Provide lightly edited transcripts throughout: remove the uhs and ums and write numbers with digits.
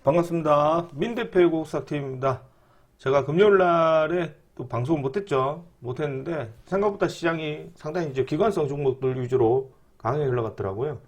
반갑습니다. 민대표의 고객사팀입니다. 제가 금요일날에 또 방송을 못했죠. 못했는데 생각보다 시장이 상당히 이제 기관성 종목들 위주로 강하게 흘러갔더라고요.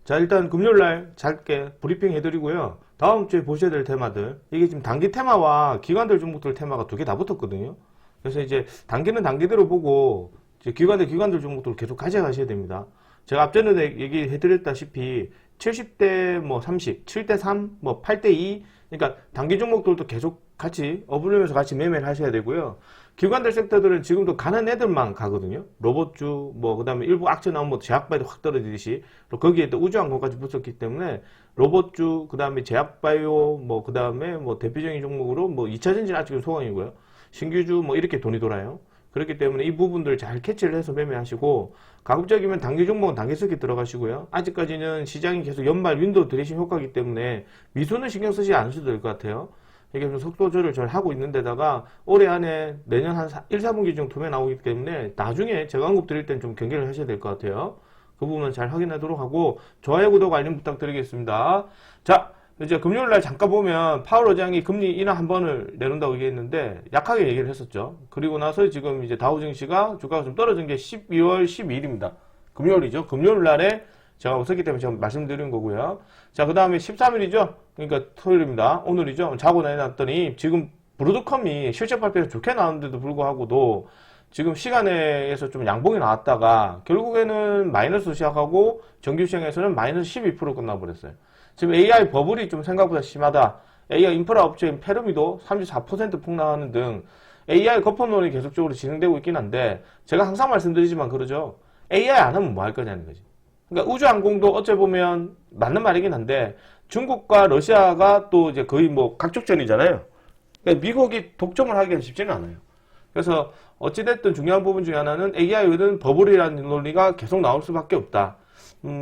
자, 일단 금요일날 짧게 브리핑 해드리고요. 다음 주에 보셔야 될 테마들, 이게 지금 단기 테마와 기관들 종목들 테마가 두 개 다 붙었거든요. 그래서 이제 단기는 단기대로 보고 이제 기관들 종목들을 계속 가져가셔야 됩니다. 제가 앞전에 얘기해드렸다시피 70대 뭐 30, 7대 3, 뭐 8대 2, 그러니까 단기 종목들도 계속 같이 어부르면서 같이 매매를 하셔야 되고요. 기관들 섹터들은 지금도 가는 애들만 가거든요. 로봇주, 뭐 그다음에 일부 악재 나오면 뭐 제약바이오 확 떨어지듯이, 거기에 또 우주항공까지 붙었기 때문에 로봇주, 그다음에 제약바이오, 뭐 그다음에 뭐 대표적인 종목으로 뭐 2차전지 아직은 소강이고요. 신규주 뭐 이렇게 돈이 돌아요. 그렇기 때문에 이 부분들 잘 캐치를 해서 매매하시고, 가급적이면 단기 종목은 단기 쓰기 들어가시고요. 아직까지는 시장이 계속 연말 윈도우 드레싱 효과이기 때문에 미수는 신경 쓰지 않으셔도 될 것 같아요. 이게 좀 속도 조절 잘 하고 있는 데다가 올해 안에 내년 한 1, 4분기 정도 투매 나오기 때문에 나중에 제가 언급 드릴 땐 좀 경계를 하셔야 될 것 같아요. 그 부분은 잘 확인하도록 하고, 좋아요, 구독, 알림 부탁드리겠습니다. 자, 이제 금요일날 잠깐 보면 파월 의장이 금리 인하 한 번을 내놓는다고 얘기했는데 약하게 얘기를 했었죠. 그리고 나서 지금 이제 다우 증시가 주가가 좀 떨어진 게 12월 12일입니다. 금요일이죠. 금요일날에 제가 없었기 때문에 제가 말씀드린 거고요. 자, 그 다음에 13일이죠. 그러니까 토요일입니다. 오늘이죠. 자고 나왔더니 지금 브로드컴이 실적 발표가 좋게 나왔는데도 불구하고도 지금 시간에서 좀 양봉이 나왔다가 결국에는 마이너스 시작하고 정규 시장에서는 마이너스 12% 끝나버렸어요. 지금 AI 버블이 좀 생각보다 심하다. AI 인프라 업체인 페르미도 34% 폭락하는 등 AI 거품론이 계속적으로 진행되고 있긴 한데, 제가 항상 말씀드리지만 그러죠. AI 안 하면 뭐 할 거냐는 거지. 그러니까 우주항공도 어째 보면 맞는 말이긴 한데, 중국과 러시아가 또 이제 거의 뭐 각축전이잖아요. 그러니까 미국이 독점을 하기가 쉽지는 않아요. 그래서 어찌됐든 중요한 부분 중에 하나는 AI는 버블이라는 논리가 계속 나올 수밖에 없다.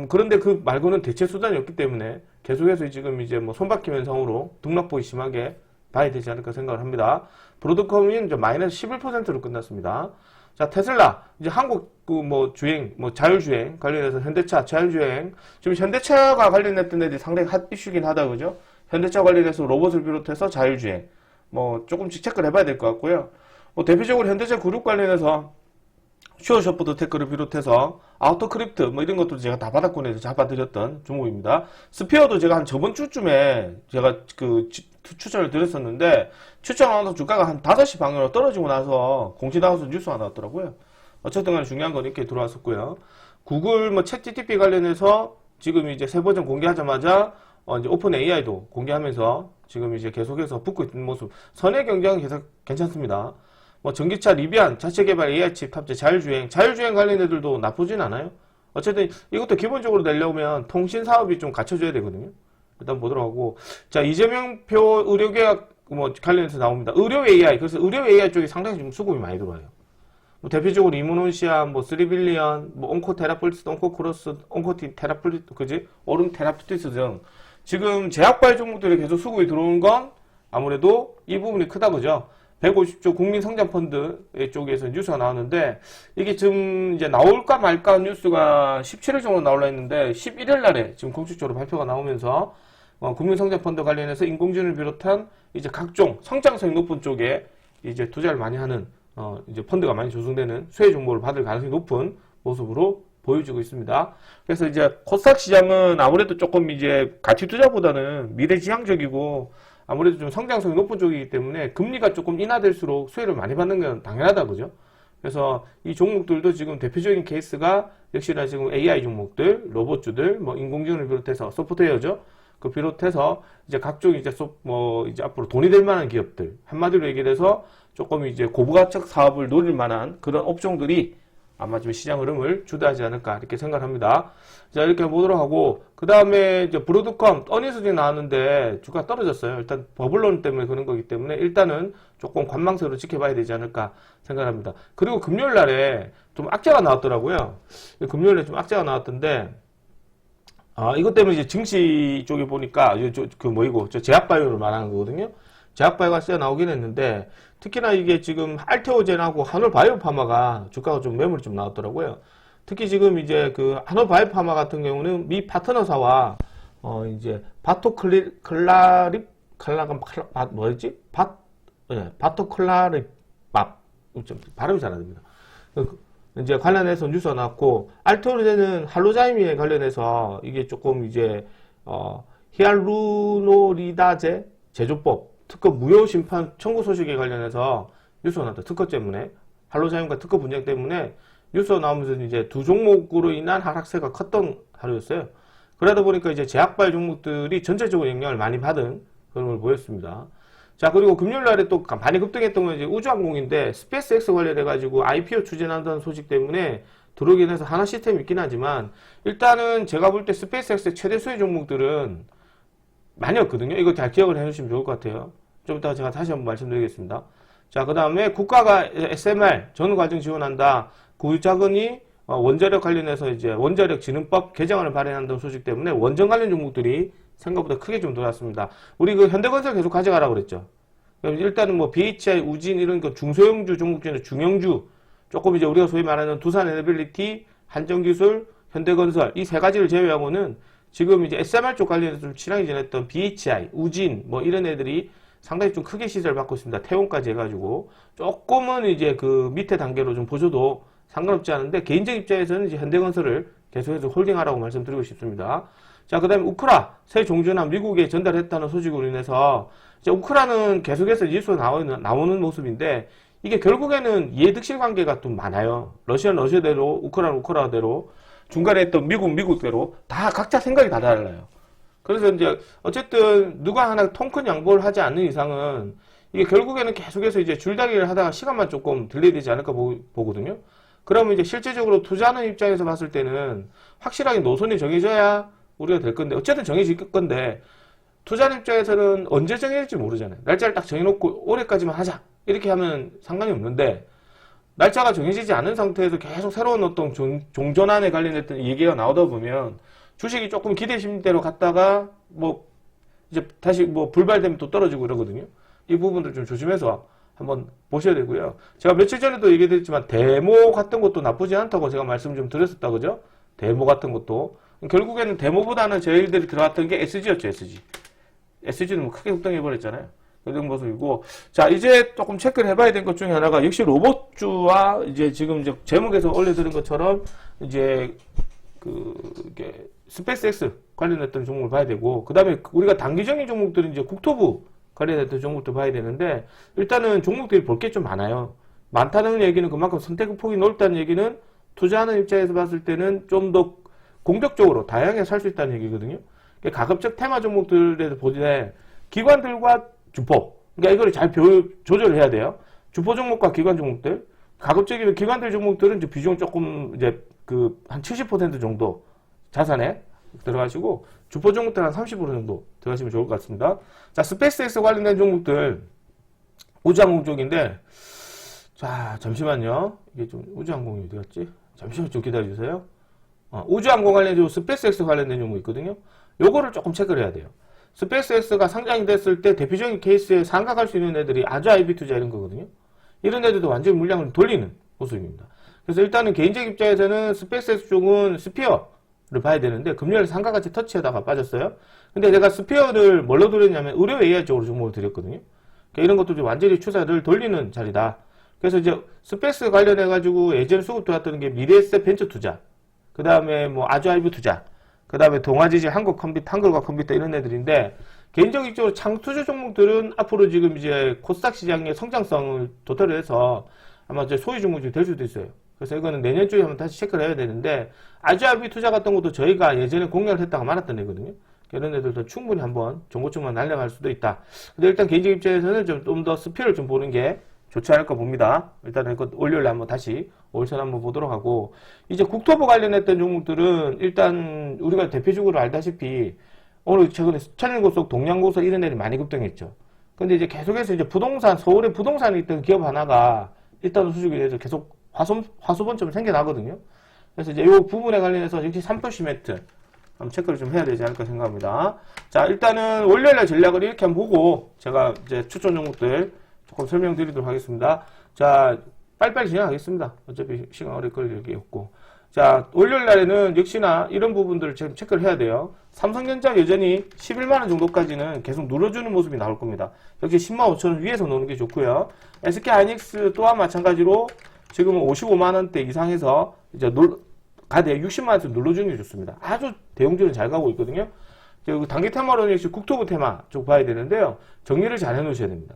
그런데 그 말고는 대체 수단이 없기 때문에 계속해서 지금 이제 뭐 손바뀜 현상으로 등락폭이 심하게 봐야 되지 않을까 생각을 합니다. 브로드컴이 이제 마이너스 11%로 끝났습니다. 자, 테슬라, 이제 한국 그 뭐 주행, 뭐 자율주행 관련해서 현대차 자율주행, 지금 현대차가 관련했던 애들이 상당히 핫 이슈긴 하다, 그죠? 현대차 관련해서 로봇을 비롯해서 자율주행, 뭐 조금씩 체크를 해봐야 될 것 같고요. 뭐 대표적으로 현대차 그룹 관련해서 슈어셔프트 테크를 비롯해서 아우토크립트 뭐 이런 것도 제가 다 바닥권에서 잡아드렸던 종목입니다. 스피어도 제가 한 저번 주쯤에 제가 그 추천을 드렸었는데, 추천하면서 주가가 한 5시 방향으로 떨어지고 나서 공시 나와서 뉴스가 나왔더라고요. 어쨌든 간에 중요한 건 이렇게 들어왔었고요. 구글 뭐 챗GPT 관련해서 지금 이제 새 버전 공개하자마자 이제 오픈 AI도 공개하면서 지금 이제 계속해서 붙고 있는 모습, 선의 경쟁은 계속 괜찮습니다. 뭐 전기차 리비안, 자체 개발 AI 칩 탑재, 자율주행 관련 애들도 나쁘진 않아요. 어쨌든 이것도 기본적으로 내려오면 통신 사업이 좀 갖춰줘야 되거든요. 일단 보도록 하고, 자, 이재명표 의료계약 뭐 관련해서 나옵니다. 의료 AI, 그래서 의료 AI 쪽이 상당히 좀 수급이 많이 들어와요. 뭐 대표적으로 이무논시아, 뭐 3빌리언, 뭐 온코테라폴리스, 온코크로스, 온코테라폴리스, 그지? 오름 테라피티스 등 지금 제약바이오 종목들이 계속 수급이 들어오는 건 아무래도 이 부분이 크다, 그죠? 150조 국민성장펀드 쪽에서 뉴스가 나왔는데, 이게 지금 이제 나올까 말까 뉴스가 17일 정도 나올라 했는데 11일 날에 지금 공식적으로 발표가 나오면서 국민성장펀드 관련해서 인공지능을 비롯한 이제 각종 성장성이 높은 쪽에 이제 투자를 많이 하는 이제 펀드가 많이 조성되는 수혜 정보를 받을 가능성이 높은 모습으로 보여지고 있습니다. 그래서 이제 코스닥 시장은 아무래도 조금 이제 가치 투자보다는 미래지향적이고 아무래도 좀 성장성이 높은 쪽이기 때문에 금리가 조금 인하될수록 수혜를 많이 받는 건 당연하다, 그죠? 그래서 이 종목들도 지금 대표적인 케이스가 역시나 지금 AI 종목들, 로봇주들, 뭐 인공지능을 비롯해서 소프트웨어죠. 그 비롯해서 이제 각종 이제 이제 앞으로 돈이 될 만한 기업들, 한마디로 얘기를 해서 조금 이제 고부가적 사업을 노릴 만한 그런 업종들이 아마 좀 시장 흐름을 주도하지 않을까 이렇게 생각합니다. 자, 이렇게 보도록 하고, 그 다음에 이제 브로드컴 어닝스이 나왔는데 주가 떨어졌어요. 일단 버블론 때문에 그런 거기 때문에 일단은 조금 관망세로 지켜봐야 되지 않을까 생각합니다. 그리고 금요일 날에 좀 악재가 나왔더라고요. 금요일에 좀 악재가 나왔던데, 이것 때문에 이제 증시 쪽에 보니까 저 제약바이오를 말하는 거거든요. 제약바이오가 쎄 나오긴 했는데, 특히나 이게 지금 알테오젠하고 한올바이오파마가 주가가 좀 매물이 좀 나왔더라고요. 특히 지금 이제 그 한올바이오파마 같은 경우는 미 파트너사와 이제 바토클라립 뭐였지? 바토클라립 좀 발음이 잘 안 됩니다. 이제 관련해서 뉴스가 나왔고, 알토르제는 할로자이미에 관련해서 이게 조금 이제 히알루로니다제 제조법 특허 무효 심판 청구 소식에 관련해서 뉴스가 나왔다. 특허 때문에, 할로자임과 특허 분쟁 때문에 뉴스가 나오면서 이제 두 종목으로 인한 하락세가 컸던 하루였어요. 그러다 보니까 이제 제약발 종목들이 전체적으로 영향을 많이 받은 그런 걸 보였습니다. 자, 그리고 금요일날에 또 많이 급등했던 건 이제 우주항공인데, 스페이스X 관련해가지고 IPO 추진한다는 소식 때문에 들어오긴 해서 하나 시스템이 있긴 하지만, 일단은 제가 볼 때 스페이스X의 최대 수혜 종목들은 많이 없거든요. 이거 잘 기억을 해주시면 좋을 것 같아요. 좀 이따가 제가 다시 한번 말씀드리겠습니다. 자, 그 다음에 국가가 SMR, 전후과정 지원한다. 구자금이 원자력 관련해서 이제 원자력 진흥법 개정안을 발행한다는 소식 때문에 원전 관련 종목들이 생각보다 크게 좀 돌았습니다. 우리 그 현대건설 계속 가져가라고 그랬죠. 일단은 뭐 BHI, 우진 이런 그 중소형주 종목 중에 중형주, 조금 이제 우리가 소위 말하는 두산에너빌리티, 한전기술, 현대건설 이 세 가지를 제외하고는 지금 이제 SMR 쪽 관련해서 좀 취량이 지냈던 BHI, 우진 뭐 이런 애들이 상당히 좀 크게 시세를 받고 있습니다. 태원까지 해가지고 조금은 이제 그 밑에 단계로 좀 보셔도 상관없지 않은데, 개인적 입장에서는 이제 현대건설을 계속해서 홀딩하라고 말씀드리고 싶습니다. 자, 그 다음에 우크라 새 종전함 미국에 전달했다는 소식으로 인해서 이제 우크라는 계속해서 뉴스가 나오는 모습인데, 이게 결국에는 이해득실 관계가 좀 많아요. 러시아는 러시아대로, 우크라는 우크라대로, 중간에 했던 미국대로 다 각자 생각이 다 달라요. 그래서 이제 어쨌든 누가 하나 통 큰 양보를 하지 않는 이상은 이게 결국에는 계속해서 이제 줄다리기를 하다가 시간만 조금 딜레이 되지 않을까 보거든요. 그러면 이제 실제적으로 투자하는 입장에서 봤을 때는 확실하게 노선이 정해져야 우리가 될 건데, 어쨌든 정해질 건데, 투자하는 입장에서는 언제 정해질지 모르잖아요. 날짜를 딱 정해놓고 올해까지만 하자 이렇게 하면 상관이 없는데, 날짜가 정해지지 않은 상태에서 계속 새로운 어떤 종전안에 관련했던 얘기가 나오다 보면 주식이 조금 기대 심리대로 갔다가 뭐 이제 다시 뭐 불발되면 또 떨어지고 이러거든요. 이 부분들 좀 조심해서 한번 보셔야 되고요. 제가 며칠 전에도 얘기드렸지만 데모 같은 것도 나쁘지 않다고 제가 말씀 좀 드렸었다, 그죠? 데모 같은 것도 결국에는 데모보다는 저희들이 들어갔던 게 SG였죠. SG는 뭐 크게 급등해버렸잖아요. 그런 모습이고, 자, 이제 조금 체크를 해봐야 될 것 중에 하나가 역시 로봇주와 이제 지금 이제 제목에서 올려드린 것처럼 이제 이게 스페이스X 관련했던 종목을 봐야 되고, 그 다음에 우리가 단기적인 종목들은 이제 국토부 관련했던 종목도 봐야 되는데, 일단은 종목들이 볼 게 좀 많아요. 많다는 얘기는 그만큼 선택 폭이 넓다는 얘기는 투자하는 입장에서 봤을 때는 좀 더 공격적으로 다양하게 살 수 있다는 얘기거든요. 가급적 테마 종목들에서 보되 기관들과 주포, 그러니까 이거를 잘 조절을 해야 돼요. 주포 종목과 기관 종목들, 가급적이면 기관들 종목들은 이제 비중 조금 이제 한 70% 정도 자산에 들어가시고, 주포 종목들 한 30% 정도 들어가시면 좋을 것 같습니다. 자, 스페이스X 관련된 종목들, 우주항공 쪽인데, 자, 잠시만요. 이게 좀, 우주항공이 어디 갔지? 잠시만 좀 기다려주세요. 우주항공 관련된 스페이스X 관련된 종목 있거든요. 요거를 조금 체크를 해야 돼요. 스페이스X가 상장이 됐을 때 대표적인 케이스에 상각할 수 있는 애들이 아주아이비 투자 이런 거거든요. 이런 애들도 완전히 물량을 돌리는 모습입니다. 그래서 일단은 개인적 입장에서는 스페이스X 쪽은 스피어를 봐야 되는데, 금요일에 상가같이 터치하다가 빠졌어요. 근데 제가 스피어를 뭘로 드렸냐면 의료 AI 쪽으로 종목을 드렸거든요. 그러니까 이런 것도 완전히 추세를 돌리는 자리다. 그래서 이제 스페이스 관련해가지고 예전에 수급 들어왔던 게 미래에셋 벤처 투자, 그 다음에 뭐 아주아이브 투자, 그 다음에 동아지지 한글과 컴퓨터 이런 애들인데, 개인적으로 창투자 종목들은 앞으로 지금 이제 코스닥 시장의 성장성을 도달을 해서 아마 이제 소유 종목이 될 수도 있어요. 그래서 이거는 내년 주에 한번 다시 체크를 해야 되는데, 아주아이브 투자 같은 것도 저희가 예전에 공략을 했다가 말았던 애거든요. 이런 애들도 충분히 한번 종고총만 날려갈 수도 있다. 근데 일단 개인적 입장에서는 좀 더 스피어를 좀 보는 게 좋지 않을까 봅니다. 일단은 월요일에 한번 다시 올선 한번 보도록 하고, 이제 국토부 관련했던 종목들은 일단 우리가 대표적으로 알다시피 오늘 최근에 천일고속, 동양고속 이런 애들이 많이 급등했죠. 근데 이제 계속해서 이제 부동산, 서울에 부동산에 있던 기업 하나가 일단 수축에 대해서 계속 화수분처럼 생겨나거든요. 그래서 이제 이 부분에 관련해서 역시 삼토시멘트 한번 체크를 좀 해야 되지 않을까 생각합니다. 자, 일단은 월요일날 전략을 이렇게 한번 보고 제가 이제 추천 종목들 조금 설명드리도록 하겠습니다. 자, 빨리빨리 진행하겠습니다. 어차피 시간 오래 걸릴 게 없고. 자, 월요일 날에는 역시나 이런 부분들을 지금 체크를 해야 돼요. 삼성전자 여전히 11만원 정도까지는 계속 눌러주는 모습이 나올 겁니다. 역시 10만 5천원 위에서 노는 게 좋고요. SK하이닉스 또한 마찬가지로 지금은 55만원대 이상에서 이제 가대 60만원대 눌러주는 게 좋습니다. 아주 대형주는 잘 가고 있거든요. 단기 테마로는 역시 국토부 테마 쪽 봐야 되는데요. 정리를 잘 해놓으셔야 됩니다.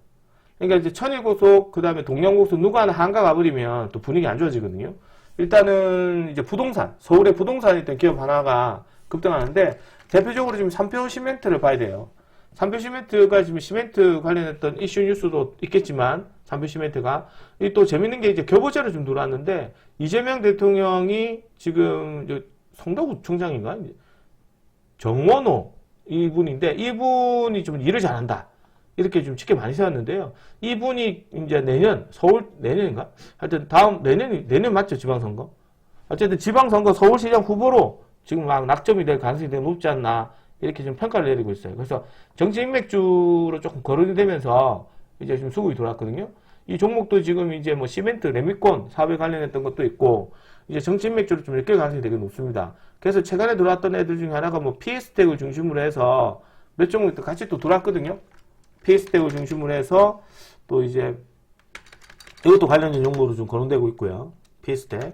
그러니까 이제 천일고속, 그 다음에 동양고속 누가 하나 한가 가버리면 또 분위기 안 좋아지거든요. 일단은 이제 부동산, 서울의 부동산에 있던 기업 하나가 급등하는데, 대표적으로 지금 삼표 시멘트를 봐야 돼요. 삼표 시멘트가 지금 시멘트 관련했던 이슈 뉴스도 있겠지만, 삼표 시멘트가, 또 재밌는 게 이제 교부제를 좀 들어왔는데, 이재명 대통령이 지금 성도구청장인가? 정원호 이분인데, 이분이 좀 일을 잘한다. 이렇게 좀 쉽게 많이 세웠는데요. 이분이 이제 내년인가? 하여튼 내년 맞죠? 지방선거? 어쨌든 지방선거 서울시장 후보로 지금 막 낙점이 될 가능성이 되게 높지 않나. 이렇게 좀 평가를 내리고 있어요. 그래서 정치 인맥주로 조금 거론이 되면서 이제 좀 수급이 돌았거든요. 이 종목도 지금 이제 뭐 시멘트, 레미콘 사업에 관련했던 것도 있고, 이제 정치 인맥주로 좀 엮일 가능성이 되게 높습니다. 그래서 최근에 들어왔던 애들 중에 하나가 뭐 PS텍을 중심으로 해서 몇 종목도 같이 또 들어왔거든요. PS텍을 중심으로 해서 또 이제 이것도 관련된 종목으로 좀 거론되고 있고요. PS텍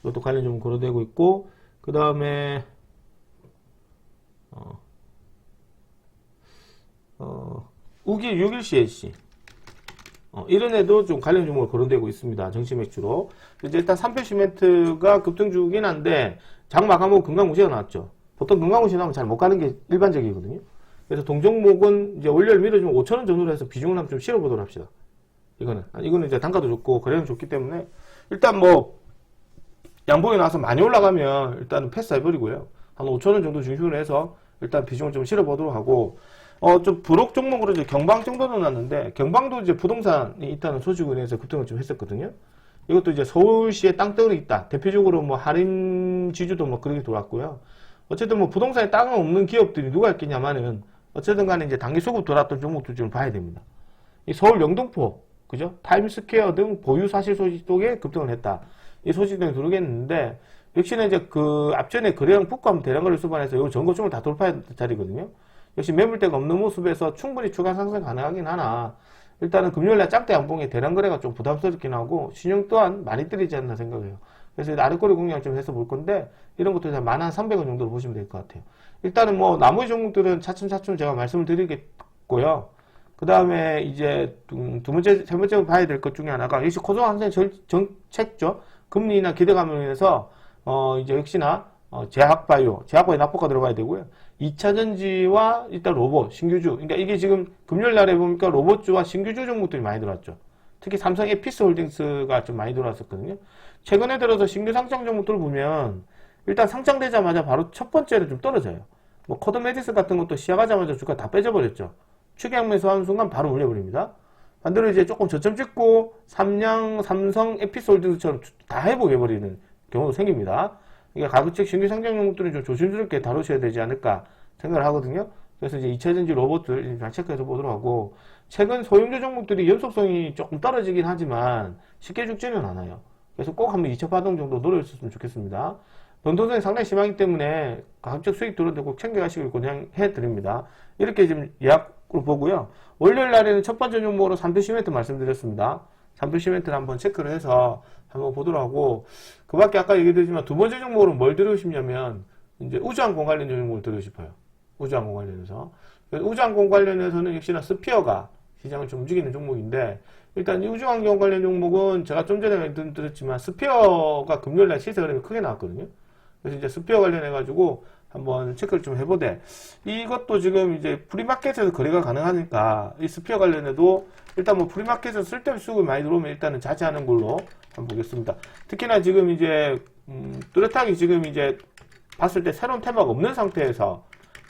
이것도 관련 좀 거론되고 있고, 그 다음에 우길 61CLC 이런 애도 좀 관련 종목으로 거론되고 있습니다. 정치 맥주로. 이제 일단 삼표 시멘트가 급등 주긴 한데 장 마감하고 금강무시가 나왔죠. 보통 금강무시 나오면 잘 못 가는 게 일반적이거든요. 그래서 동종목은 이제 월요일 밀어주면 5천원 정도로 해서 비중을 한번 좀 실어보도록 합시다. 이거는 이제 단가도 좋고 거래량 좋기 때문에 일단 뭐 양봉이 나와서 많이 올라가면 일단은 패스해버리고요. 한 5천원 정도 중심으로 해서 일단 비중을 좀 실어보도록 하고, 좀 부록 종목으로 이제 경방 정도는 났는데, 경방도 이제 부동산이 있다는 소식으로 인해서 급등을 좀 했었거든요. 이것도 이제 서울시에 땅덩어리 있다. 대표적으로 뭐 할인 지주도 뭐 그렇게 돌았고요. 어쨌든 뭐 부동산에 땅은 없는 기업들이 누가 있겠냐마는 어쨌든 간에 이제 단기 수급 돌았던 종목도 좀 봐야 됩니다. 이 서울 영등포, 그죠? 타임스퀘어 등 보유 사실 소식 속에 급등을 했다. 이 소식 등이 들어오겠는데, 역시나 이제 그 앞전에 거래량 폭감 대량거래 수반에서 이 전고점을 다 돌파한 자리거든요. 역시 매물대가 없는 모습에서 충분히 추가 상승 가능하긴 하나, 일단은 금요일날 짝대 양봉에 대량거래가 좀 부담스럽긴 하고, 신용 또한 많이 때리지 않나 생각해요. 그래서 아랫거래 공략 좀 해서 볼 건데, 이런 것도 11,300원 정도로 보시면 될 것 같아요. 일단은 뭐 나머지 종목들은 차츰차츰 제가 말씀을 드리겠고요. 그 다음에 이제 세 번째로 봐야 될 것 중에 하나가 역시 고소항생 정책죠. 금리나 기대감으로 인해서 이제 역시나 제약바이오 납포가 들어가야 되고요. 2차전지와 일단 로봇, 신규주. 그러니까 이게 지금 금요일 날에 보니까 로봇주와 신규주 종목들이 많이 들어왔죠. 특히 삼성 에피스홀딩스가 좀 많이 들어왔었거든요. 최근에 들어서 신규 상장 종목들을 보면 일단 상장되자마자 바로 첫 번째로 좀 떨어져요. 뭐 코드메디스 같은 것도 시작하자마자 주가 다 빼져버렸죠. 추격 매수하는 순간 바로 올려버립니다. 반대로 이제 조금 저점 찍고 삼성 에피솔드처럼 다 회복해버리는 경우도 생깁니다. 그러니까 가급적 신규 상장 종목들은 좀 조심스럽게 다루셔야 되지 않을까 생각을 하거든요. 그래서 이제 2차전지 로봇들 잘 체크해서 보도록 하고, 최근 소형주 종목들이 연속성이 조금 떨어지긴 하지만 쉽게 죽지는 않아요. 그래서 꼭 한번 2차 파동 정도 노려주셨으면 좋겠습니다. 변동성이 상당히 심하기 때문에 가급적 수익 들어도 꼭 챙겨가시길 권장해 드립니다. 이렇게 지금 예약으로 보고요. 월요일 날에는 첫 번째 종목으로 삼표 시멘트 말씀드렸습니다. 삼표 시멘트를 한번 체크를 해서 한번 보도록 하고, 그 밖에 아까 얘기드렸지만 두 번째 종목으로 뭘 들고 싶냐면 이제 우주항공 관련 종목을 들고 싶어요. 우주항공 관련해서. 우주항공 관련해서는 역시나 스피어가 시장을 좀 움직이는 종목인데, 일단 이 우주환경 관련 종목은 제가 좀 전에 말씀드렸지만 스피어가 금요일날 시세 흐름이 크게 나왔거든요. 그래서 이제 스피어 관련해가지고 한번 체크를 좀 해보되, 이것도 지금 이제 프리마켓에서 거래가 가능하니까 이 스피어 관련해도 일단 뭐 프리마켓에서 쓸데없이 수급이 많이 들어오면 일단은 자제하는 걸로 한번 보겠습니다. 특히나 지금 이제 뚜렷하게 지금 이제 봤을 때 새로운 테마가 없는 상태에서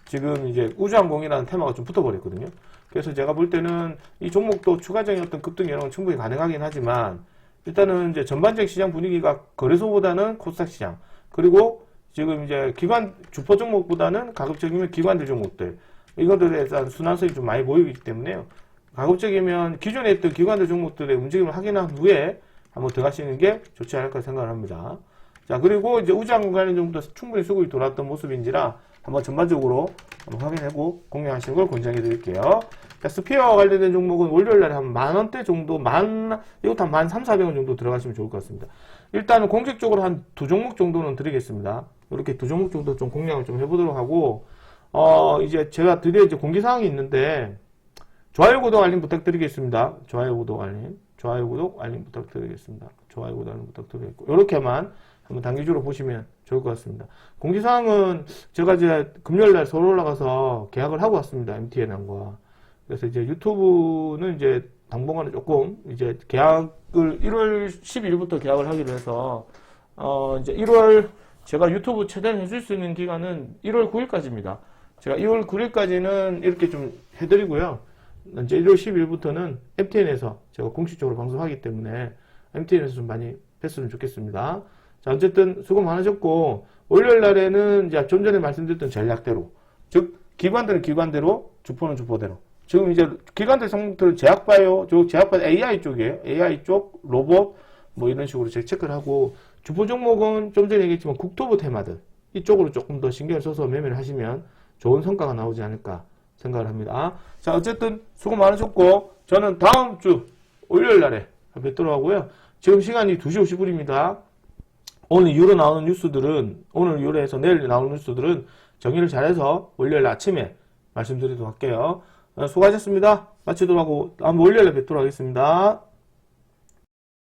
지금 이제 우주항공이라는 테마가 좀 붙어버렸거든요. 그래서 제가 볼 때는 이 종목도 추가적인 어떤 급등 여력은 충분히 가능하긴 하지만, 일단은 이제 전반적 시장 분위기가 거래소보다는 코스닥 시장, 그리고 지금 이제 기관 주포 종목보다는 가급적이면 기관들 종목들, 이것들에 대한 순환성이 좀 많이 보이기 때문에요. 가급적이면 기존에 있던 기관들 종목들의 움직임을 확인한 후에 한번 들어가시는 게 좋지 않을까 생각을 합니다. 자, 그리고 이제 우장 관련 정도 충분히 수급이 돌았던 모습인지라 한번 전반적으로 한번 확인하고 공략하시는 걸 권장해 드릴게요. 자, 스피어 관련된 종목은 월요일 날에 한 만원대 정도, 이것도 한 13,400원 정도 들어가시면 좋을 것 같습니다. 일단은 공식적으로 한 두 종목 정도는 드리겠습니다. 이렇게 두 종목 정도 좀 공략을 좀 해보도록 하고, 이제 제가 드디어 이제 공지사항이 있는데, 좋아요, 구독, 알림 부탁드리겠습니다. 좋아요, 구독, 알림. 좋아요, 구독, 알림 부탁드리겠습니다. 좋아요, 구독, 알림 부탁드리겠고, 이렇게만 한번 단기적으로 보시면 좋을 것 같습니다. 공지사항은 제가 이제 금요일날 서울 올라가서 계약을 하고 왔습니다. MTN과. 그래서 이제 유튜브는 이제 당분간은 조금 이제 계약을 1월 12일부터 계약을 하기로 해서, 이제 1월 제가 유튜브 최대한 해줄 수 있는 기간은 1월 9일까지입니다. 제가 2월 9일까지는 이렇게 좀 해드리고요. 이제 1월 10일부터는 MTN에서 제가 공식적으로 방송하기 때문에 MTN에서 좀 많이 뵀으면 좋겠습니다. 자, 어쨌든 수고 많으셨고, 월요일 날에는 이제 좀 전에 말씀드렸던 전략대로, 즉, 기관들은 기관대로, 주포는 주포대로. 지금 이제 기관들 성분들은 제약바이오, 제약바이오 AI 쪽이에요. AI 쪽, 로봇, 뭐 이런 식으로 제가 체크를 하고, 주포 종목은 좀 전에 얘기했지만 국토부 테마들, 이쪽으로 조금 더 신경을 써서 매매를 하시면 좋은 성과가 나오지 않을까 생각을 합니다. 자, 어쨌든 수고 많으셨고, 저는 다음 주 월요일 날에 뵙도록 하고요. 지금 시간이 2시 50분입니다. 오늘 이후로 나오는 뉴스들은, 오늘 이후로 해서 내일 나오는 뉴스들은 정리를 잘해서 월요일 아침에 말씀드리도록 할게요. 수고하셨습니다. 마치도록 하고, 다음 월요일에 뵙도록 하겠습니다.